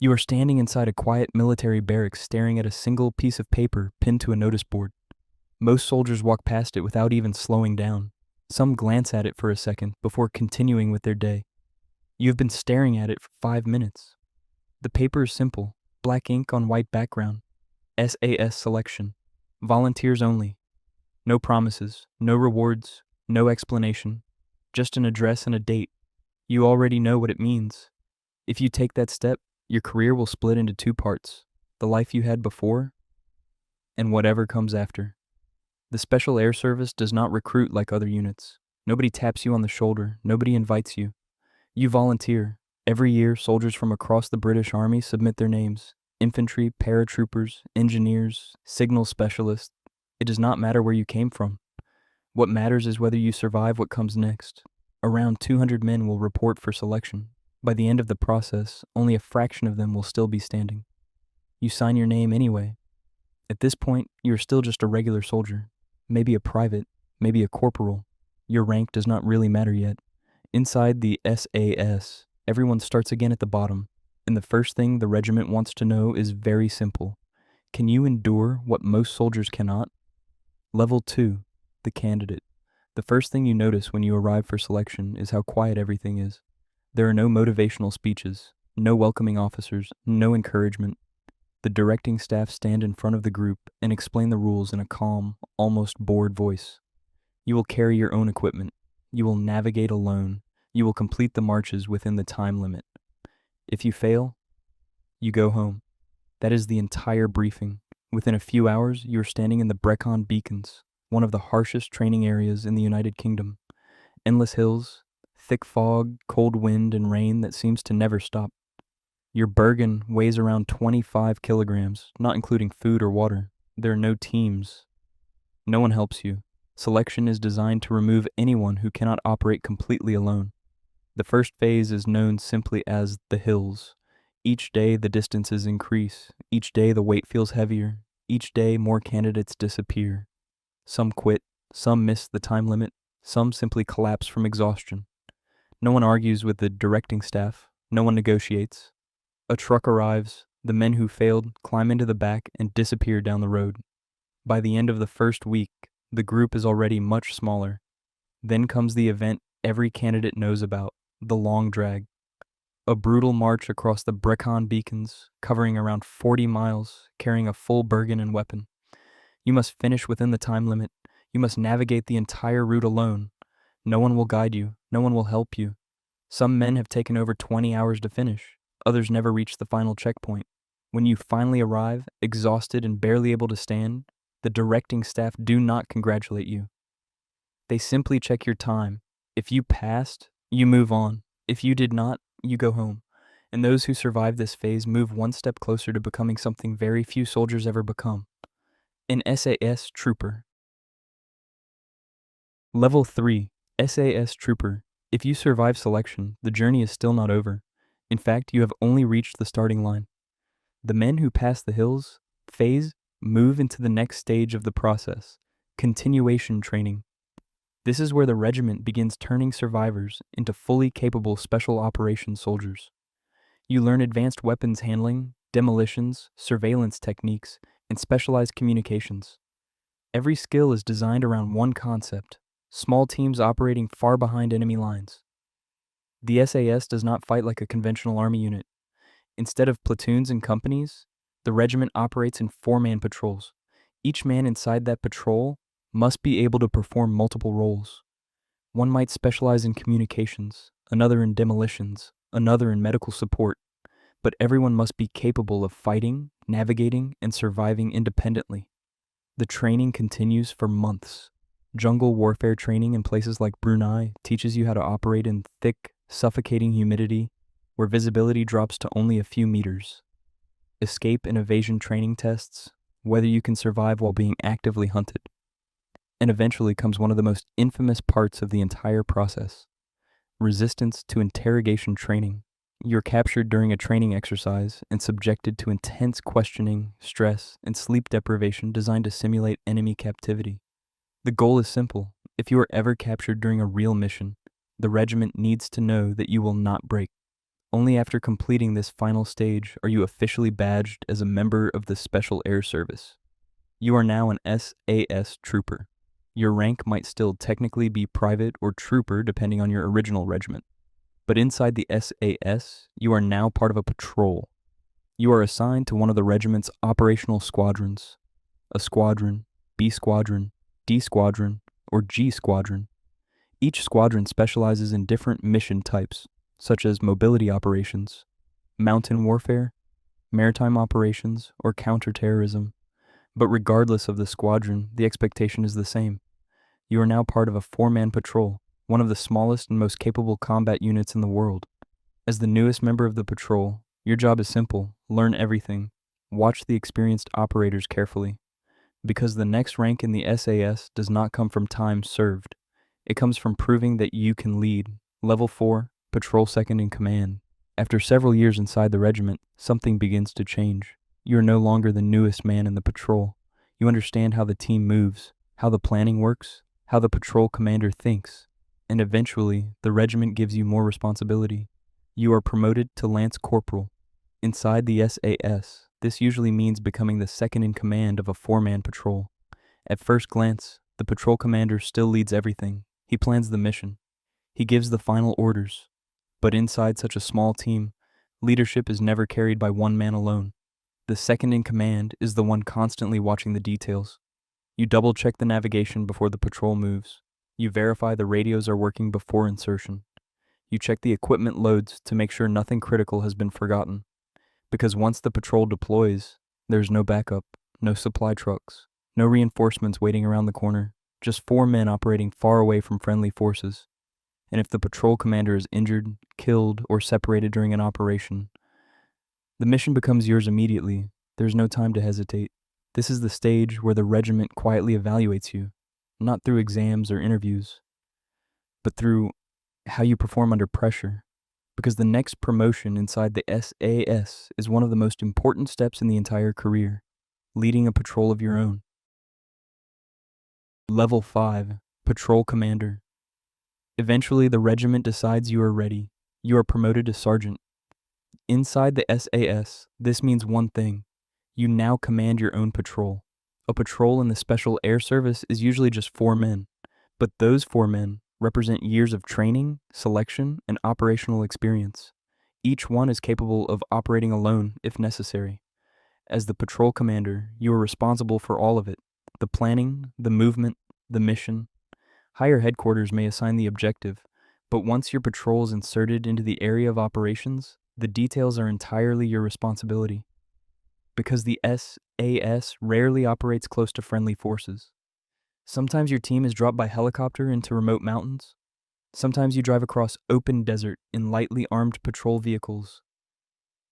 You are standing inside a quiet military barracks staring at a single piece of paper pinned to a notice board. Most soldiers walk past it without even slowing down. Some glance at it for a second before continuing with their day. You have been staring at it for 5 minutes. The paper is simple, black ink on white background. SAS selection. Volunteers only. No promises, no rewards, no explanation. Just an address and a date. You already know what it means. If you take that step, your career will split into 2 parts: the life you had before and whatever comes after. The Special Air Service does not recruit like other units. Nobody taps you on the shoulder. Nobody invites you. You volunteer. Every year, soldiers from across the British Army submit their names. Infantry, paratroopers, engineers, signal specialists. It does not matter where you came from. What matters is whether you survive what comes next. Around 200 men will report for selection. By the end of the process, only a fraction of them will still be standing. You sign your name anyway. At this point, you are still just a regular soldier. Maybe a private, maybe a corporal. Your rank does not really matter yet. Inside the SAS, everyone starts again at the bottom, and the first thing the regiment wants to know is very simple. Can you endure what most soldiers cannot? Level 2, the candidate. The first thing you notice when you arrive for selection is how quiet everything is. There are no motivational speeches, no welcoming officers, no encouragement. The directing staff stand in front of the group and explain the rules in a calm, almost bored voice. You will carry your own equipment. You will navigate alone. You will complete the marches within the time limit. If you fail, you go home. That is the entire briefing. Within a few hours, you are standing in the Brecon Beacons, one of the harshest training areas in the United Kingdom. Endless hills, thick fog, cold wind, and rain that seems to never stop. Your Bergen weighs around 25 kilograms, not including food or water. There are no teams. No one helps you. Selection is designed to remove anyone who cannot operate completely alone. The first phase is known simply as the hills. Each day the distances increase. Each day the weight feels heavier. Each day more candidates disappear. Some quit, some miss the time limit, some simply collapse from exhaustion. No one argues with the directing staff. No one negotiates. A truck arrives. The men who failed climb into the back and disappear down the road. By the end of the first week, the group is already much smaller. Then comes the event every candidate knows about, the long drag. A brutal march across the Brecon Beacons, covering around 40 miles, carrying a full Bergen and weapon. You must finish within the time limit. You must navigate the entire route alone. No one will guide you. No one will help you. Some men have taken over 20 hours to finish. Others never reach the final checkpoint. When you finally arrive, exhausted and barely able to stand, the directing staff do not congratulate you. They simply check your time. If you passed, you move on. If you did not, you go home. And those who survive this phase move one step closer to becoming something very few soldiers ever become: an SAS trooper. Level 3, SAS trooper. If you survive selection, the journey is still not over. In fact, you have only reached the starting line. The men who pass the hills phase move into the next stage of the process: continuation training. This is where the regiment begins turning survivors into fully capable special operations soldiers. You learn advanced weapons handling, demolitions, surveillance techniques, and specialized communications. Every skill is designed around one concept: small teams operating far behind enemy lines. The SAS does not fight like a conventional army unit. Instead of platoons and companies, the regiment operates in 4-man patrols. Each man inside that patrol must be able to perform multiple roles. One might specialize in communications, another in demolitions, another in medical support, but everyone must be capable of fighting, navigating, and surviving independently. The training continues for months. Jungle warfare training in places like Brunei teaches you how to operate in thick, suffocating humidity where visibility drops to only a few meters. Escape and evasion training tests whether you can survive while being actively hunted. And eventually comes one of the most infamous parts of the entire process: resistance to interrogation training. You're captured during a training exercise and subjected to intense questioning, stress, and sleep deprivation designed to simulate enemy captivity. The goal is simple: if you are ever captured during a real mission, the regiment needs to know that you will not break. Only after completing this final stage are you officially badged as a member of the Special Air Service. You are now an SAS trooper. Your rank might still technically be private or trooper depending on your original regiment. But inside the SAS, you are now part of a patrol. You are assigned to one of the regiment's operational squadrons. A squadron, B squadron, D squadron, or G squadron. Each squadron specializes in different mission types, such as mobility operations, mountain warfare, maritime operations, or counterterrorism. But regardless of the squadron, the expectation is the same. You are now part of a 4-man patrol, one of the smallest and most capable combat units in the world. As the newest member of the patrol, your job is simple: learn everything, watch the experienced operators carefully. Because the next rank in the SAS does not come from time served. It comes from proving that you can lead. Level 4, Patrol Second in Command. After several years inside the regiment, something begins to change. You are no longer the newest man in the patrol. You understand how the team moves, how the planning works, how the patrol commander thinks, and eventually, the regiment gives you more responsibility. You are promoted to Lance Corporal. Inside the SAS, this usually means becoming the second in command of a 4-man patrol. At first glance, the patrol commander still leads everything. He plans the mission. He gives the final orders. But inside such a small team, leadership is never carried by one man alone. The second in command is the one constantly watching the details. You double-check the navigation before the patrol moves. You verify the radios are working before insertion. You check the equipment loads to make sure nothing critical has been forgotten. Because once the patrol deploys, there's no backup, no supply trucks, no reinforcements waiting around the corner, just 4 men operating far away from friendly forces. And if the patrol commander is injured, killed, or separated during an operation, the mission becomes yours immediately. There's no time to hesitate. This is the stage where the regiment quietly evaluates you, not through exams or interviews, but through how you perform under pressure. Because the next promotion inside the SAS is one of the most important steps in the entire career, leading a patrol of your own. Level 5, Patrol Commander. Eventually, the regiment decides you are ready. You are promoted to sergeant. Inside the SAS, this means one thing: you now command your own patrol. A patrol in the Special Air Service is usually just 4 men, but those 4 men represent years of training, selection, and operational experience. Each one is capable of operating alone if necessary. As the patrol commander, you are responsible for all of it: the planning, the movement, the mission. Higher headquarters may assign the objective, but once your patrol is inserted into the area of operations, the details are entirely your responsibility. Because the SAS rarely operates close to friendly forces. Sometimes your team is dropped by helicopter into remote mountains. Sometimes you drive across open desert in lightly armed patrol vehicles.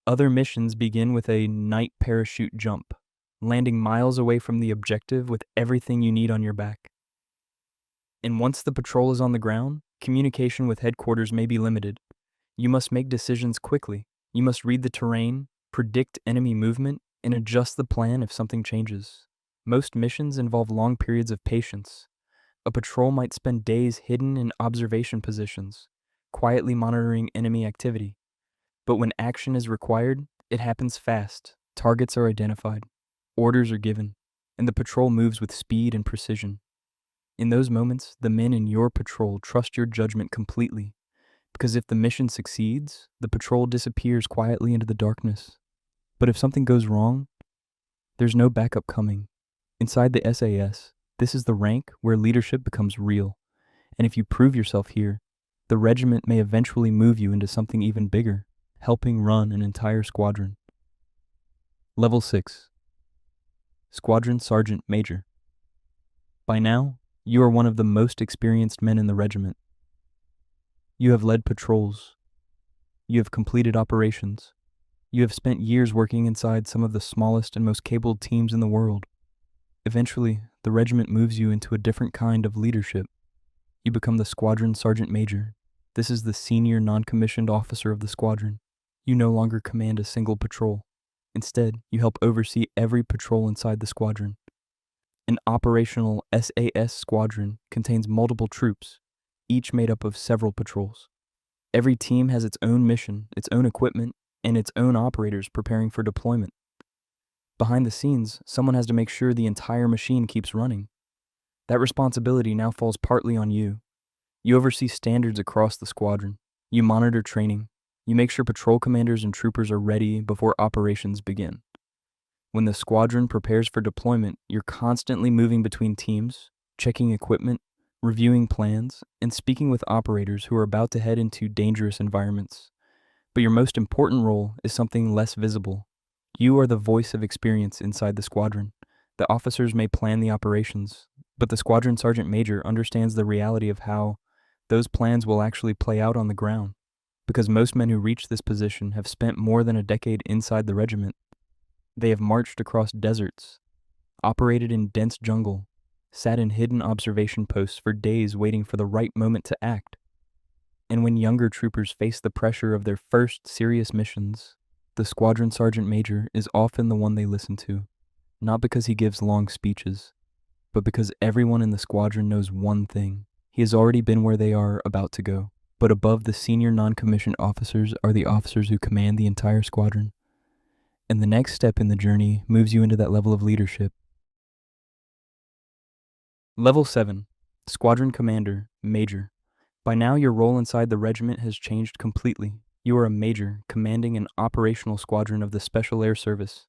Other missions begin with a night parachute jump, landing miles away from the objective with everything you need on your back. And once the patrol is on the ground, communication with headquarters may be limited. You must make decisions quickly. You must read the terrain, predict enemy movement, and adjust the plan if something changes. Most missions involve long periods of patience. A patrol might spend days hidden in observation positions, quietly monitoring enemy activity. But when action is required, it happens fast. Targets are identified, orders are given, and the patrol moves with speed and precision. In those moments, the men in your patrol trust your judgment completely, because if the mission succeeds, the patrol disappears quietly into the darkness. But if something goes wrong, there's no backup coming. Inside the SAS, this is the rank where leadership becomes real. And if you prove yourself here, the regiment may eventually move you into something even bigger, helping run an entire squadron. Level 6, Squadron Sergeant Major. By now, you are one of the most experienced men in the regiment. You have led patrols. You have completed operations. You have spent years working inside some of the smallest and most capable teams in the world. Eventually, the regiment moves you into a different kind of leadership. You become the Squadron Sergeant Major. This is the senior non-commissioned officer of the squadron. You no longer command a single patrol. Instead, you help oversee every patrol inside the squadron. An operational SAS squadron contains multiple troops, each made up of several patrols. Every team has its own mission, its own equipment, and its own operators preparing for deployment. Behind the scenes, someone has to make sure the entire machine keeps running. That responsibility now falls partly on you. You oversee standards across the squadron. You monitor training. You make sure patrol commanders and troopers are ready before operations begin. When the squadron prepares for deployment, you're constantly moving between teams, checking equipment, reviewing plans, and speaking with operators who are about to head into dangerous environments. But your most important role is something less visible. You are the voice of experience inside the squadron. The officers may plan the operations, but the squadron sergeant major understands the reality of how those plans will actually play out on the ground. Because most men who reach this position have spent more than a decade inside the regiment. They have marched across deserts, operated in dense jungle, sat in hidden observation posts for days waiting for the right moment to act. And when younger troopers face the pressure of their first serious missions, the squadron sergeant major is often the one they listen to, not because he gives long speeches, but because everyone in the squadron knows one thing. He has already been where they are about to go. But above the senior non-commissioned officers are the officers who command the entire squadron. And the next step in the journey moves you into that level of leadership. Level 7, Squadron Commander, Major. By now, your role inside the regiment has changed completely. You are a major commanding an operational squadron of the Special Air Service.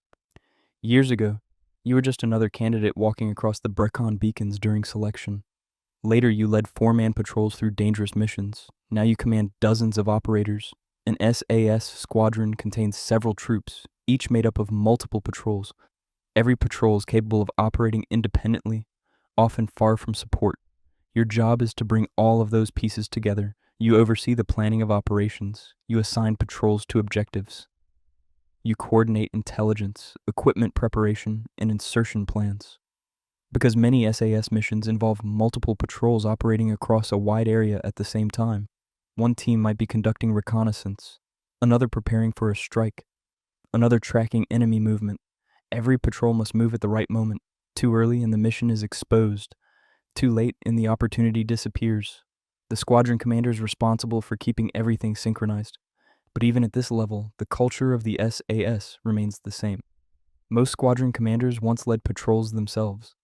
Years ago, you were just another candidate walking across the Brecon Beacons during selection. Later, you led 4-man patrols through dangerous missions. Now you command dozens of operators. An SAS squadron contains several troops, each made up of multiple patrols. Every patrol is capable of operating independently, often far from support. Your job is to bring all of those pieces together. You oversee the planning of operations. You assign patrols to objectives. You coordinate intelligence, equipment preparation, and insertion plans. Because many SAS missions involve multiple patrols operating across a wide area at the same time. One team might be conducting reconnaissance, another preparing for a strike, another tracking enemy movement. Every patrol must move at the right moment. Too early and the mission is exposed. Too late and the opportunity disappears. The squadron commander is responsible for keeping everything synchronized. But even at this level, the culture of the SAS remains the same. Most squadron commanders once led patrols themselves.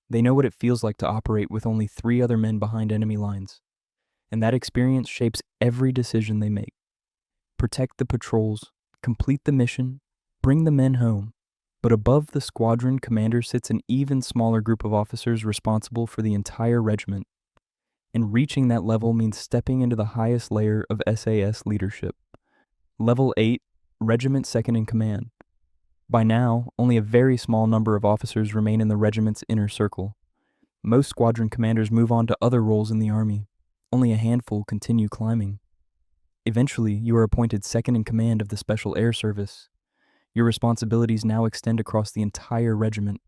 They know what it feels like to operate with only 3 other men behind enemy lines. And that experience shapes every decision they make. Protect the patrols, complete the mission, bring the men home. But above the squadron commander sits an even smaller group of officers responsible for the entire regiment. And reaching that level means stepping into the highest layer of SAS leadership. Level 8, Regiment Second in Command. By now, only a very small number of officers remain in the regiment's inner circle. Most squadron commanders move on to other roles in the army. Only a handful continue climbing. Eventually, you are appointed second in command of the Special Air Service. Your responsibilities now extend across the entire regiment.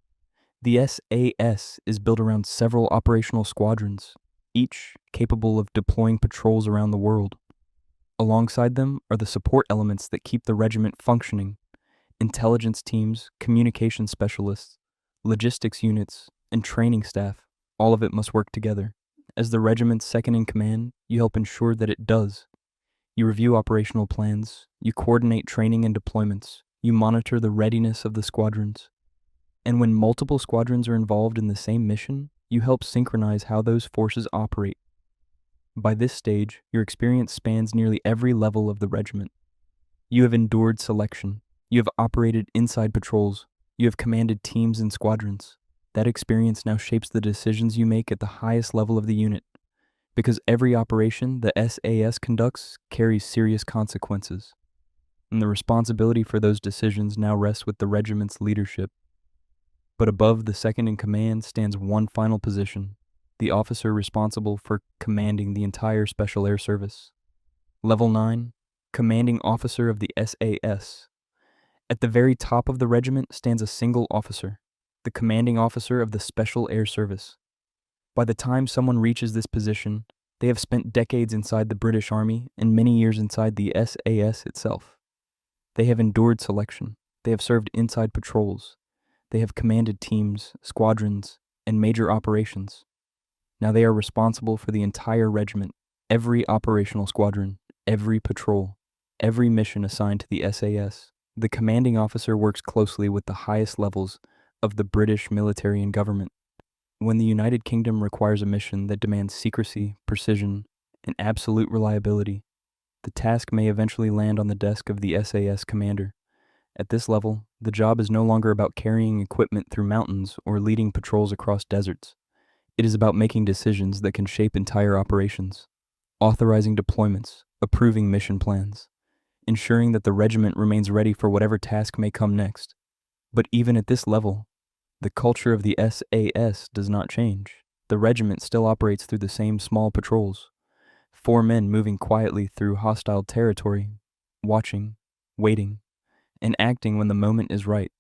The SAS is built around several operational squadrons, each capable of deploying patrols around the world. Alongside them are the support elements that keep the regiment functioning: intelligence teams, communication specialists, logistics units, and training staff. All of it must work together. As the regiment's second in command, you help ensure that it does. You review operational plans, you coordinate training and deployments, you monitor the readiness of the squadrons. And when multiple squadrons are involved in the same mission, you help synchronize how those forces operate. By this stage, your experience spans nearly every level of the regiment. You have endured selection. You have operated inside patrols. You have commanded teams and squadrons. That experience now shapes the decisions you make at the highest level of the unit. Because every operation the SAS conducts carries serious consequences. And the responsibility for those decisions now rests with the regiment's leadership. But above the second in command stands one final position: the officer responsible for commanding the entire Special Air Service. Level 9, Commanding Officer of the SAS. At the very top of the regiment stands a single officer, the commanding officer of the Special Air Service. By the time someone reaches this position, they have spent decades inside the British Army and many years inside the SAS itself. They have endured selection. They have served inside patrols. They have commanded teams, squadrons, and major operations. Now they are responsible for the entire regiment, every operational squadron, every patrol, every mission assigned to the SAS, the commanding officer works closely with the highest levels of the British military and government. When the United Kingdom requires a mission that demands secrecy, precision, and absolute reliability, the task may eventually land on the desk of the SAS commander. At this level, the job is no longer about carrying equipment through mountains or leading patrols across deserts. It is about making decisions that can shape entire operations, authorizing deployments, approving mission plans, ensuring that the regiment remains ready for whatever task may come next. But even at this level, the culture of the SAS does not change. The regiment still operates through the same small patrols, 4 men moving quietly through hostile territory, watching, waiting, and acting when the moment is right.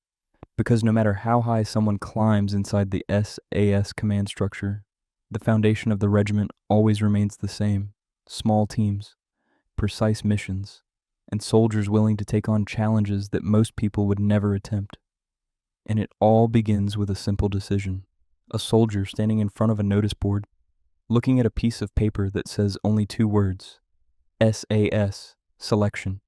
Because no matter how high someone climbs inside the SAS command structure, the foundation of the regiment always remains the same: small teams, precise missions, and soldiers willing to take on challenges that most people would never attempt. And it all begins with a simple decision. A soldier standing in front of a notice board, looking at a piece of paper that says only 2 words: SAS, selection.